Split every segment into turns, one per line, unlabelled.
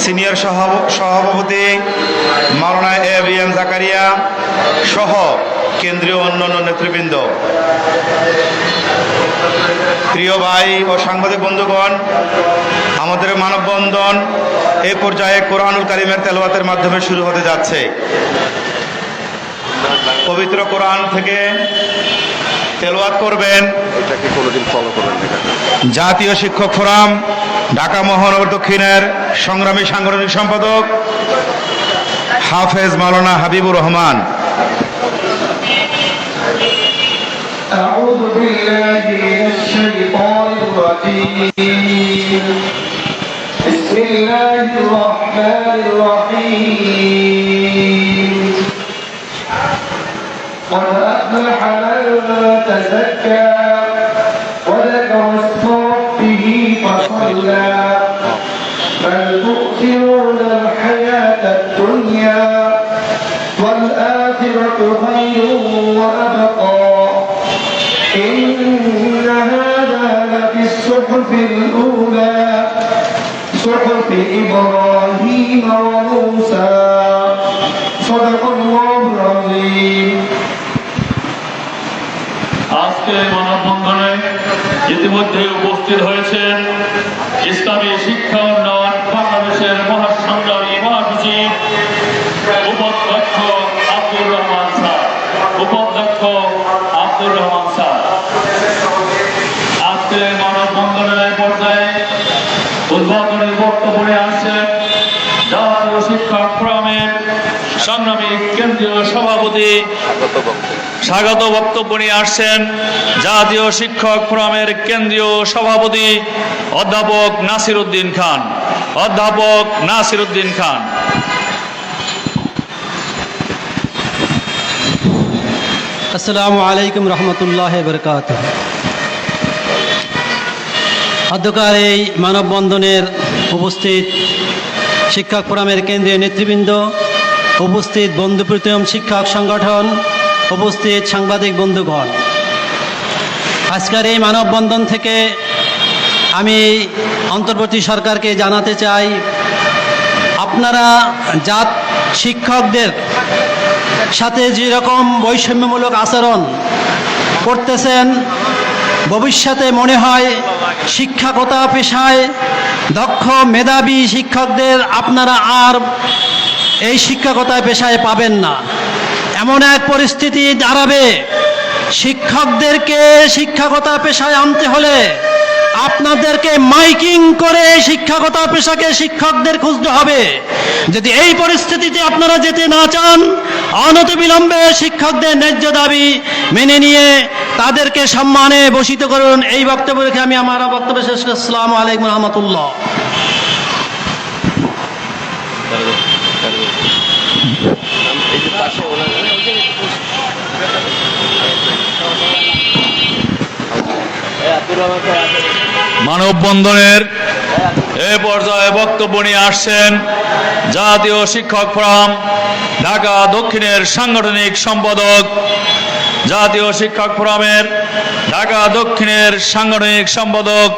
Senior সভাপতি মাওলানা ABM Zakaria সহ কেন্দ্রীয় অন্যান্য নেতৃবৃন্দ, প্রিয় ভাই ও সাংবাদিক বন্ধুগণ, আমাদের মানববন্ধন এই পর্যায়ে কোরআনুল কারীমের তেলাওয়াতের মাধ্যমে শুরু হতে যাচ্ছে। পবিত্র কোরআন থেকে তেলাওয়াত করবেন জাতীয় শিক্ষক ফোরাম ঢাকা মহানগর দক্ষিণের সংগ্রামী সাংগঠনিক সম্পাদক হাফেজ মাওলানা হাবিবুর রহমান।
أعوذ بالله من الشيطان الرجيم بسم الله الرحمن الرحيم قد أفلح من تزكى وذكر اسم ربه فصلى بل تؤثرون الحياة الدنيا والآخرة خير وأبقى إن هذا لفي الصحف الأولى صحف إبراهيم وموسى صدق الله العظيم।
আজকে মানববন্ধনে ইতিমধ্যে উপস্থিত হয়েছেন ইসলামী শিক্ষা উন্নয়ন বাংলাদেশের মহাসংগ্রামী মহাসচিব উপাধ্যক্ষ আব্দুর রহমান স্যার। আজকে মানববন্ধনের পর্যায়ে উদ্বোধনী বক্তব্য নিয়ে আসছেন জাতীয় শিক্ষক ফোরামের সংগ্রামী কেন্দ্রীয় সভাপতি। স্বাগত বক্তব্য নিয়ে আসছেন জাতীয় শিক্ষক ফোরামের কেন্দ্রীয় সভাপতি অধ্যাপক নাসির উদ্দিন খান।
আসসালামু আলাইকুম রহমতুল্লাহ বরকাতুহ। অধ্যকার এই মানববন্ধনের উপস্থিত শিক্ষক ফোরামের কেন্দ্রীয় নেতৃবৃন্দ, উপস্থিত বন্ধুপ্রতিম শিক্ষক সংগঠন, উপস্থিত সাংবাদিক বন্ধুগণ, আজকের এই মানববন্ধন থেকে আমি অন্তর্বর্তী সরকারকে জানাতে চাই, আপনারা শিক্ষকদের সাথে যেরকম বৈষম্যমূলক আচরণ করতেছেন, ভবিষ্যতে মনে হয় শিক্ষকতা পেশায় দক্ষ মেধাবী শিক্ষকদের আপনারা আর এই শিক্ষকতা পেশায় পাবেন না। এমন এক পরিস্থিতি দাঁড়াবে, শিক্ষকদেরকে শিক্ষকতা পেশায় আনতে হলে আপনাদেরকে মাইকিং করে শিক্ষকতা পেশাকে শিক্ষকদের খুঁজতে হবে। যদি এই পরিস্থিতিতে আপনারা যেতে না চান, অনতিবিলম্বে শিক্ষকদের ন্যায্য দাবি মেনে নিয়ে তাদেরকে সম্মানে ভূষিত করুন। এই বক্তব্য রেখে আমি আমার বক্তব্য শেষ করছি। আসসালামু আলাইকুম রহমতুল্লাহ।
মানববন্ধনের এ পর্যায়ে বক্তব্য নিয়ে আসছেন জাতীয় শিক্ষক ফোরাম ঢাকা দক্ষিণের সাংগঠনিক সম্পাদক, জাতীয় শিক্ষক ফোরামের ঢাকা দক্ষিণের সাংগঠনিক সম্পাদক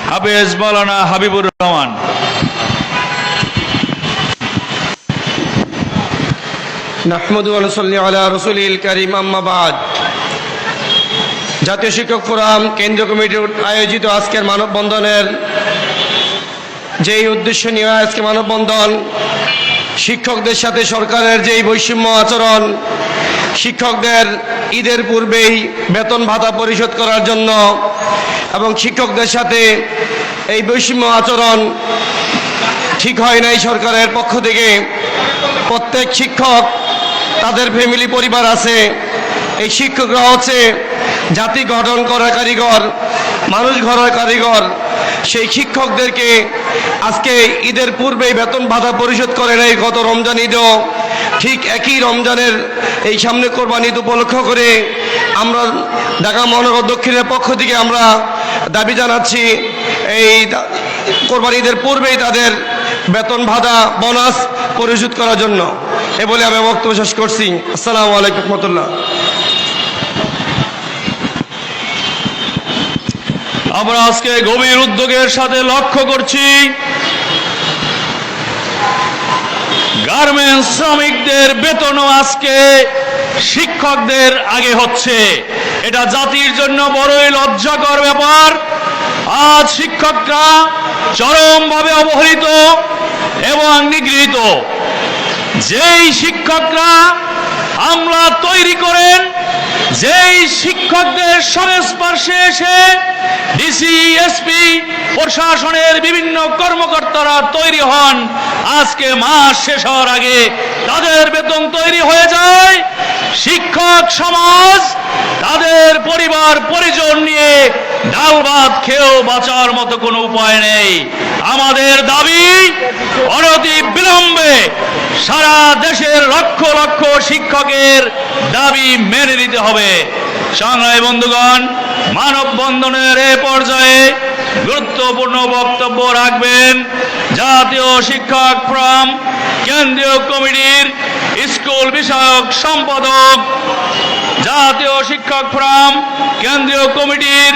হাফেজ মাওলানা হাবিবুর রহমান।
নাহমাদু ওয়া নুসাল্লি আলা রাসূলিল কারীম, আম্মা বাদ। জাতীয় শিক্ষক ফোরাম কেন্দ্রীয় কমিটির আয়োজিত আজকের মানববন্ধনের যেই উদ্দেশ্য নিয়ে আজকে মানববন্ধন, শিক্ষকদের সাথে সরকারের যেই বৈষম্য আচরণ, শিক্ষকদের ঈদের পূর্বেই বেতন ভাতা পরিশোধ করার জন্য এবং শিক্ষকদের সাথে এই বৈষম্য আচরণ ঠিক হয় নাই সরকারের পক্ষ থেকে। প্রত্যেক শিক্ষক তাদের ফ্যামিলি পরিবার আছে। এই শিক্ষকরা হচ্ছে জাতি গঠন করার কারিগর, মানুষ গড়ার কারিগর। সেই শিক্ষকদেরকে আজকে ঈদের পূর্বেই বেতন ভাতা পরিশোধ করে নেয় গত রমজান ঈদেও। ঠিক একই রমজানের এই সামনে কোরবানি ঈদ উপলক্ষ করে আমরা ঢাকা মহানগর দক্ষিণের পক্ষ থেকে আমরা দাবি জানাচ্ছি এই কোরবানি ঈদের পূর্বেই তাদের বেতন ভাতা বোনাস পরিশোধ করার জন্য। এ বলে আমি বক্তব্য শেষ করছি। আসসালামু আলাইকুম রহমতুল্লাহ।
আমরা আজকে গভীর উদ্যোগের সাথে লক্ষ্য করছি গার্মেন্টস শ্রমিকদের বেতনও আজকে শিক্ষকদের আগে হচ্ছে। এটা জাতির জন্য বড়ই লজ্জাকর ব্যাপার। আজ শিক্ষকরা চরমভাবে অবহেলিত এবং নিগৃহীত। যেই শিক্ষকরা আমলা তৈরি করেন, যেই শিক্ষকদের সংস্পর্শে এসে ডিসি, এসপি, প্রশাসনের বিভিন্ন কর্মকর্তারা তৈরি হন, আজকে মাস শেষ হওয়ার আগে তাদের বেতন তৈরি হয়ে যায়। শিক্ষক সমাজ তাদের পরিবার পরিজন নিয়ে ডাল ভাত খেয়েও বাঁচার মতো কোনো উপায় নেই। আমাদের দাবি অনতি বিলম্বে সারা দেশের লক্ষ লক্ষ শিক্ষকের দাবি মেনে নিতে হবে। সংগ্রামী বন্ধুগণ, মানববন্ধনের এ পর্যায়ে গুরুত্বপূর্ণ বক্তব্য রাখবেন জাতীয় শিক্ষক ফোরাম কেন্দ্রীয় কমিটির স্কুল বিষয়ক সম্পাদক, জাতীয় শিক্ষক ফোরাম কেন্দ্রীয় কমিটির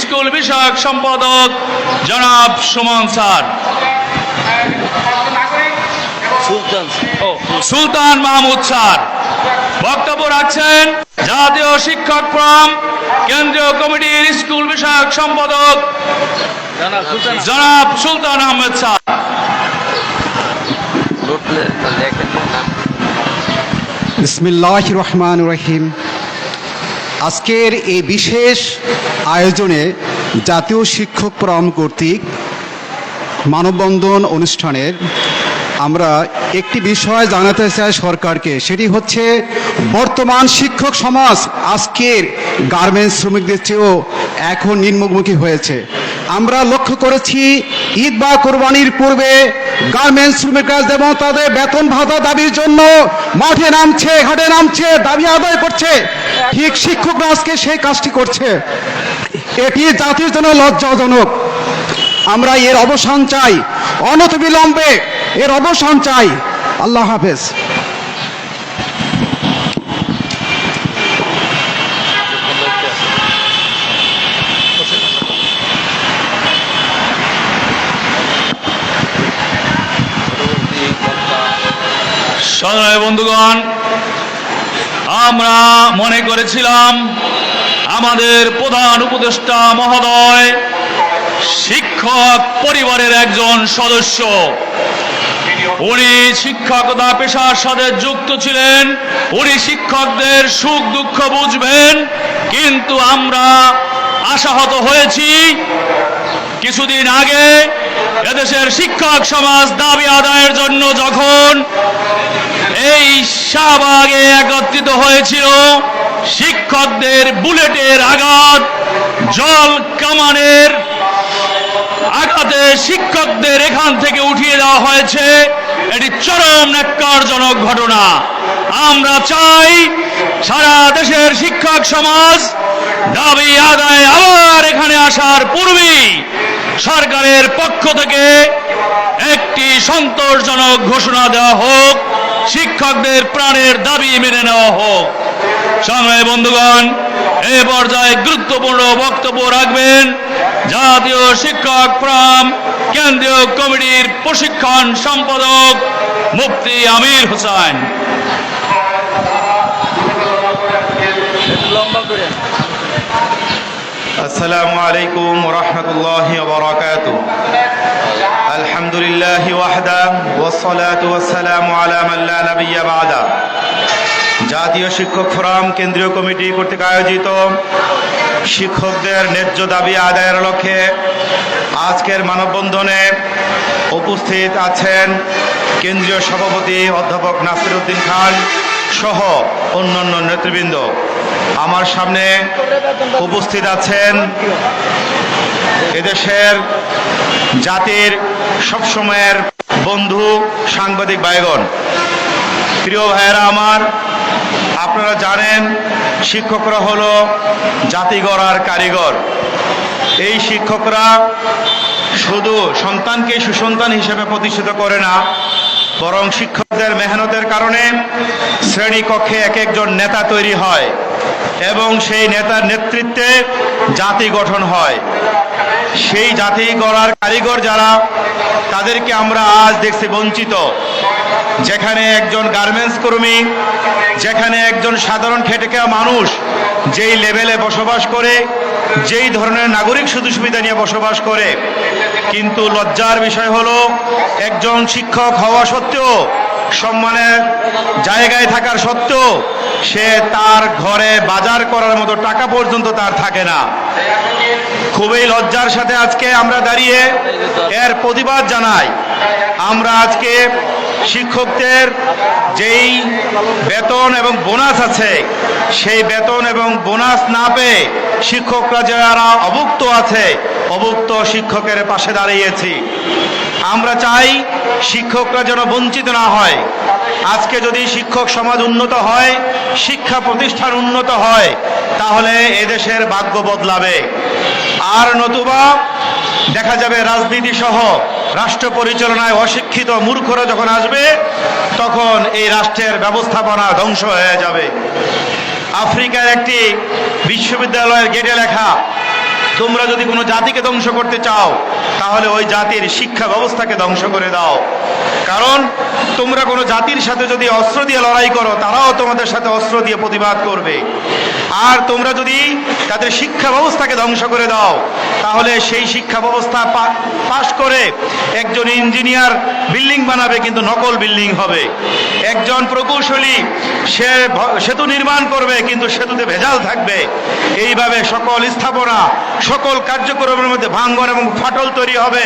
স্কুল বিষয়ক সম্পাদক জনাব সুমন স্যার। সুলতান মাহমুদ স্যার বক্তব্য রাখছেন জাতীয় শিক্ষক ফোরাম কেন্দ্রীয় কমিটির স্কুল বিষয়ক সম্পাদক জনাব সুলতান আহমেদ স্যার।
বিসমিল্লাহির রহমানির রহিম। আজকের এই বিশেষ আয়োজনে জাতীয় শিক্ষক ফোরাম কর্তৃক মানববন্ধন অনুষ্ঠানের আমরা একটি বিষয় জানাতে চাই সরকারকে। সেটি হচ্ছে বর্তমান শিক্ষক সমাজ আজকের গার্মেন্টস শ্রমিকদের চেয়েও এখন নিম্নমুখী হয়েছে। আমরা লক্ষ্য করেছি ঈদ বা কোরবানির পূর্বে গার্মেন্টস শ্রমিকরা যেমন তাদের বেতন ভাতা দাবির জন্য মাঠে নামছে, ঘাটে নামছে, দাবি আদায় করছে, ঠিক শিক্ষকরা আজকে সেই কাজটি করছে। এটি জাতির জন্য লজ্জাজনক। আমরা এর অবসান চাই, অনতিবিলম্বে এর অবসান চাই। আল্লাহ হাফেজ।
সংগ্রামী বন্ধুগণ, আমরা মনে করেছিলাম আমাদের প্রধান উপদেষ্টা মহোদয় শিক্ষক পরিবারের একজন সদস্য। উনি শিক্ষকতা পেশার সাথে যুক্ত ছিলেন, উনি শিক্ষকদের সুখ দুঃখ বুঝবেন। কিন্তু আমরা আশাহত হয়েছি। কিছুদিন আগে এদেশের শিক্ষক সমাজ দাবি আদায়ের জন্য যখন এই শাহবাগে একত্রিত হয়েছিল, শিক্ষকদের বুলেটের আঘাত, জল কামানের আঘাতে শিক্ষকদের এখান থেকে উঠিয়ে দেওয়া হয়েছে। এটি চরম ন্যাক্কারজনক ঘটনা। আমরা চাই সারা দেশের শিক্ষক সমাজ দাবি আদায় আবার এখানে আসার পূর্বেই সরকারের পক্ষ থেকে একটি সন্তোষজনক ঘোষণা দেওয়া হোক, শিক্ষকদের প্রাণের দাবি মেনে নেওয়া হোক। সংগ্রামী বন্ধুগণ, এ পর্যায়ে গুরুত্বপূর্ণ বক্তব্য রাখবেন জাতীয় শিক্ষক ফোরাম কেন্দ্রীয় কমিটির প্রশিক্ষণ সম্পাদক মুফতি আমির হোসেন।
আসসালামু আলাইকুম ওয়া রাহমাতুল্লাহি ওয়া বারাকাতুহু। আলহামদুলিল্লাহি ওয়াহদা ওয়াস সালাতু ওয়াস সালামু আলা মান লা নাবিয়্যা বা'দা। জাতীয় শিক্ষক ফোরাম কেন্দ্রীয় কমিটি কর্তৃক আয়োজিত শিক্ষকদের ন্যায্য দাবি আদায়ের লক্ষ্যে আজকের মানববন্ধনে উপস্থিত আছেন কেন্দ্রীয় সভাপতি অধ্যাপক নাসির উদ্দিন খান সহ অন্যান্য নেতৃবৃন্দ। আমার সামনে উপস্থিত আছেন এদেশের জাতির সবসময়ের বন্ধু সাংবাদিক ভাইগণ। প্রিয় ভাইয়েরা আমার, আপনারা জানেন শিক্ষকরা হলো জাতি গড়ার কারিগর। এই শিক্ষকরা শুধু সন্তানকে সুসন্তান হিসেবে প্রতিষ্ঠিত করে না, বরং শিক্ষকদের মেহনতের কারণে শ্রেণীকক্ষে এক একজন নেতা তৈরি হয় এবং সেই নেতার নেতৃত্বে জাতি গঠন হয়। সেই জাতি গড়ার কারিগর যারা, তাদেরকে আমরা আজ দেখছি বঞ্চিত। যেখানে একজন গার্মেন্টস কর্মী, যেখানে একজন সাধারণ খেটে খাওয়া মানুষ যেই লেভেলে বসবাস করে, যেই ধরনের নাগরিক সুযোগ সুবিধা নিয়ে বসবাস করে, কিন্তু লজ্জার বিষয় হলো একজন শিক্ষক হওয়া সত্ত্বেও, সম্মানের জায়গায় থাকার সত্ত্বেও সে তার ঘরে বাজার করার মতো টাকা পর্যন্ত তার থাকে না। খুবই লজ্জার সাথে আজকে আমরা দাঁড়িয়ে এর প্রতিবাদ জানাই। আমরা আজকে শিক্ষকদের যেই বেতন এবং বোনাস আছে, সেই বেতন এবং বোনাস না পেয়ে শিক্ষকরা যারা অভুক্ত আছে, অভুক্ত শিক্ষকের পাশে দাঁড়িয়েছি। আমরা চাই শিক্ষকরা যেন বঞ্চিত না হয়। আজকে যদি শিক্ষক সমাজ উন্নত হয়, শিক্ষা প্রতিষ্ঠান উন্নত হয়, তাহলে এদেশের ভাগ্য বদলাবে। আর নতুবা দেখা যাবে রাজনীতি সহ রাষ্ট্র পরিচালনায় অশিক্ষিত মূর্খরা যখন আসবে, তখন এই রাষ্ট্রের ব্যবস্থাপনা ধ্বংস হয়ে যাবে। আফ্রিকার একটি বিশ্ববিদ্যালয়ের গেটে লেখা, তোমরা যদি কোনো জাতিকে ধ্বংস করতে চাও, তাহলে ওই জাতির শিক্ষা ব্যবস্থাকে ধ্বংস করে দাও। কারণ তোমরা কোনো জাতির সাথে যদি অস্ত্র দিয়ে লড়াই করো, তারাও তোমাদের সাথে অস্ত্র দিয়ে প্রতিবাদ করবে। আর তোমরা যদি তাদের শিক্ষা ব্যবস্থাকে ধ্বংস করে দাও, তাহলে সেই শিক্ষা ব্যবস্থা পাশ করে একজন ইঞ্জিনিয়ার বিল্ডিং বানাবে, কিন্তু নকল বিল্ডিং হবে। একজন প্রকৌশলী সে সেতু নির্মাণ করবে, কিন্তু সেতুতে ভেজাল থাকবে। এইভাবে সকল স্থাপনা, সকল কার্যক্রমের মধ্যে ভাঙন এবং ফাটল তৈরি হবে,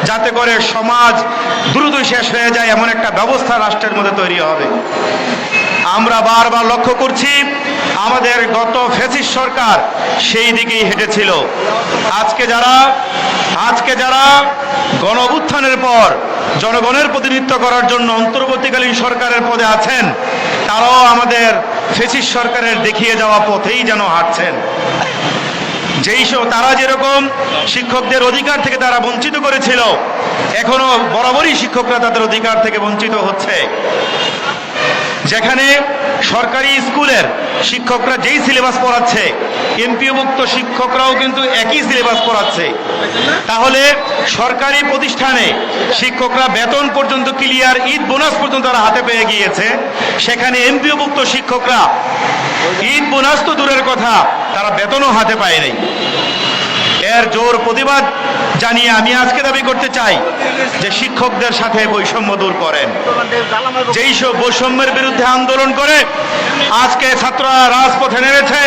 যাতে করে সমাজ দ্রুত শেষ হয়ে যায় এমন একটা ব্যবস্থা রাষ্ট্রের মধ্যে তৈরি হবে। আমরা বারবার লক্ষ্য করছি আমাদের গত ফ্যাসিস্ট সরকার সেই দিকেই হেঁটেছিল। আজকে যারা গণ অভ্যুত্থানের পর জনগণের প্রতিনিধিত্ব করার জন্য অন্তর্বর্তীকালীন সরকারের পদে আছেন, তারাও আমাদের ফ্যাসিস্ট সরকারের দেখিয়ে যাওয়া পথেই যেন হাঁটছেন। তারা যেরকম শিক্ষকদের অধিকার থেকে তারা বঞ্চিত করেছিল, এখনো বরাবরই শিক্ষকরা তাদের অধিকার থেকে বঞ্চিত হচ্ছে। যেখানে সরকারি স্কুলের শিক্ষকরা যেই সিলেবাস পড়াচ্ছে, এমপিওভুক্ত শিক্ষকরাও কিন্তু একই সিলেবাস পড়াচ্ছে। তাহলে সরকারি প্রতিষ্ঠানে শিক্ষকরা বেতন পর্যন্ত ক্লিয়ার, ঈদ বোনাস পর্যন্ত তারা হাতে পেয়ে গিয়েছে, সেখানে এমপিওভুক্ত শিক্ষকরা ঈদ বোনাস তো দূরের কথা, তারা বেতনও হাতে পায় নাই। এর জোর প্রতিবাদ জানিয়ে আমি আজকে দাবি করতে চাই যে শিক্ষকদের সাথে বৈষম্য দূর করেন। যেই সব বৈষম্যের বিরুদ্ধে আন্দোলন করে আজকে ছাত্ররা রাজপথে নেমেছে,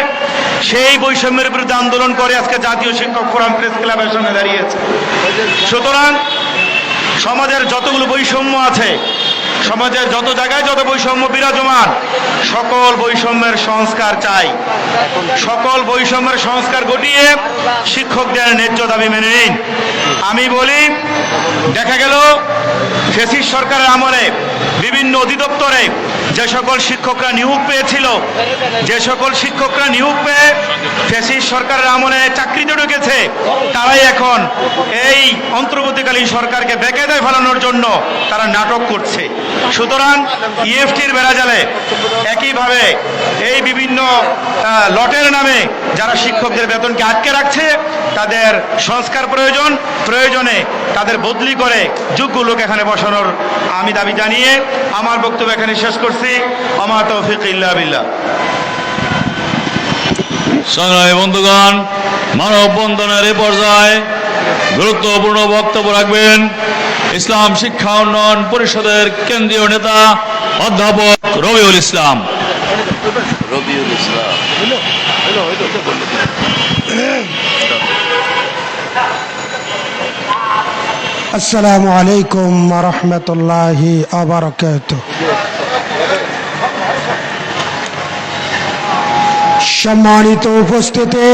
সেই বৈষম্যের বিরুদ্ধে আন্দোলন করে আজকে জাতীয় শিক্ষক ফোরাম প্রেস ক্লাবের সঙ্গে দাঁড়িয়েছে। সুতরাং সমাজের যতগুলো বৈষম্য আছে, সমাজের যত জায়গায় যত বৈষম্য বিরাজমান, সকল বৈষম্যের সংস্কার চাই। সকল বৈষম্যের সংস্কার ঘটিয়ে শিক্ষকদের ন্যায্য দাবি মেনে নিন। আমি বলি, দেখা গেল ফ্যাসিস্ট সরকারের আমলে বিভিন্ন অধিদপ্তরে যে সকল শিক্ষকরা নিয়োগ পেয়েছিল, যে সকল শিক্ষকরা নিয়োগ পেয়ে ফ্যাসিস্ট সরকারের আমলে চাকরিতে ঢুকেছে, তারাই এখন এই অন্তর্বর্তীকালীন সরকারকে বেকায়দায় ফেলানোর জন্য তারা নাটক করছে। সুতরাং ইএফটির বেড়াজালে একইভাবে এই বিভিন্ন লটের নামে যারা শিক্ষকদের বেতনকে আটকে রাখছে, তাদের সংস্কার প্রয়োজনে তাদের বদলি করে যোগ্য লোক এখানে বসানোর আমি দাবি জানিয়ে আমার বক্তব্য এখানে শেষ করছি। আমা তৌফিক ইল্লা বিল্লাহ।
সংগ্রামী বন্ধুগণ, মানববন্ধনের এ পর্যায়ে গুরুত্বপূর্ণ বক্তব্য রাখবেন ইসলাম শিক্ষা উন্নয়ন পরিষদের কেন্দ্রীয় নেতা অধ্যাপক রবিউল ইসলাম।
আসসালামু আলাইকুম ওয়া রাহমাতুল্লাহি ওয়া বারাকাতুহু। সম্মানিত উপস্থিতি,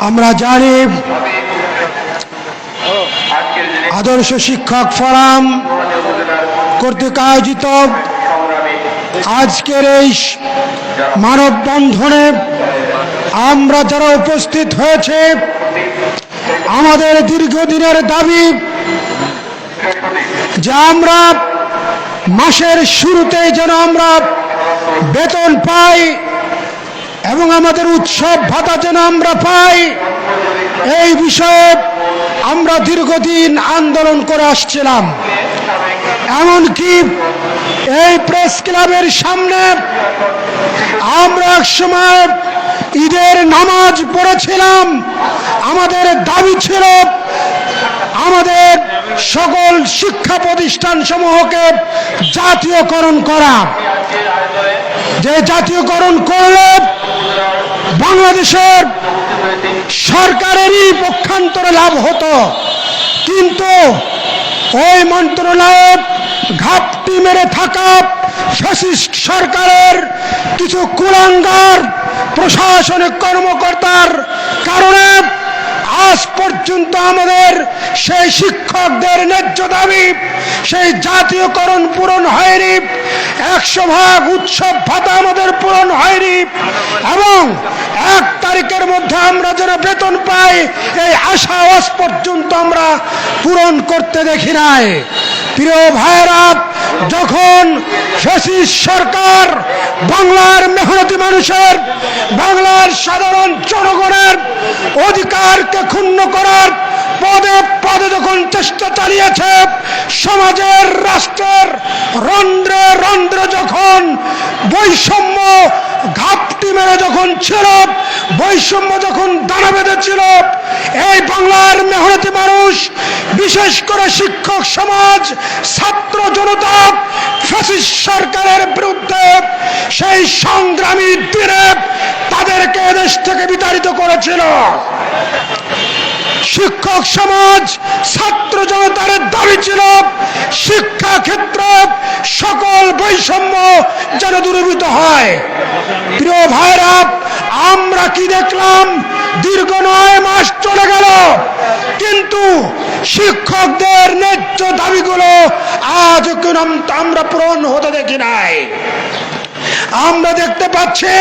আমরা জানি আদর্শ শিক্ষক ফোরাম কর্তৃক আয়োজিত আজকের এই মানববন্ধনে আমরা যারা উপস্থিত হয়েছে, আমাদের দীর্ঘদিনের দাবি যে আমরা মাসের শুরুতেই যেন আমরা বেতন পাই এবং আমাদের উৎসব ভাতা যেন আমরা পাই। এই বিষয়ে আমরা দীর্ঘদিন আন্দোলন করে আসছিলাম। এমনকি এই প্রেস ক্লাবের সামনে আমরা এক সময় ঈদের নামাজ পড়েছিলাম। আমাদের দাবি ছিল আমাদের সকল শিক্ষা প্রতিষ্ঠান সমূহকে জাতীয়করণ করা, যে জাতীয়করণ করলে বাংলাদেশের সরকারেরই পক্ষান্তরে লাভ হতো। কিন্তু ওই মন্ত্রণালয়ে ঘাপটি মেরে থাকা ফ্যাসিস্ট সরকারের কিছু কুলাঙ্গার প্রশাসনিক কর্মকর্তার কারণে আজ পর্যন্ত আমাদের সেই শিক্ষকদের ন্যায্য দাবি, সেই জাতীয়করণ পূরণ হয়নি। 100% উৎসব ভাতা আমাদের পূরণ হয়নি এবং 1 তারিখের মধ্যে আমরা যেন বেতন পাই, এই আশা আজ পর্যন্ত আমরা পূরণ করতে দেখি নাই। প্রিয় ভাইরা, যখন ফ্যাসিস্ট সরকার বাংলার মেহনতি মানুষের, বাংলার সাধারণ জনগণের অধিকারকে ক্ষুণ্ণ করার পদে পদে যখন চেষ্টা চালিয়েছে, সমাজের রাষ্ট্রের রন্ধ্রে রন্ধ্রে যখন বৈষম্য ঘাপটি মেরে যখন ছিল, বৈষম্য যখন দানা বেঁধেছিল, এই বাংলার মেহনতি মানুষ, বিশেষ করে শিক্ষক সমাজ, ছাত্র জনতা ফ্যাসিস্ট সরকারের বিরুদ্ধে সেই সংগ্রামী দিনে তাদেরকে দেশ থেকে বিতাড়িত করেছিল। শিক্ষক সমাজ, ছাত্র জনতার দাবি ছিল শিক্ষা ক্ষেত্রে সকল বৈষম্য যেন দূরীভূত হয়। প্রিয় ভাইরা, আমরা কি দেখলাম? দীর্ঘ 9 মাস চলে গেল, কিন্তু শিক্ষকদের ন্যায্য দাবিগুলো আজ আমরা পূরণ হতে দেখি নাই। আমরা দেখতে পাচ্ছি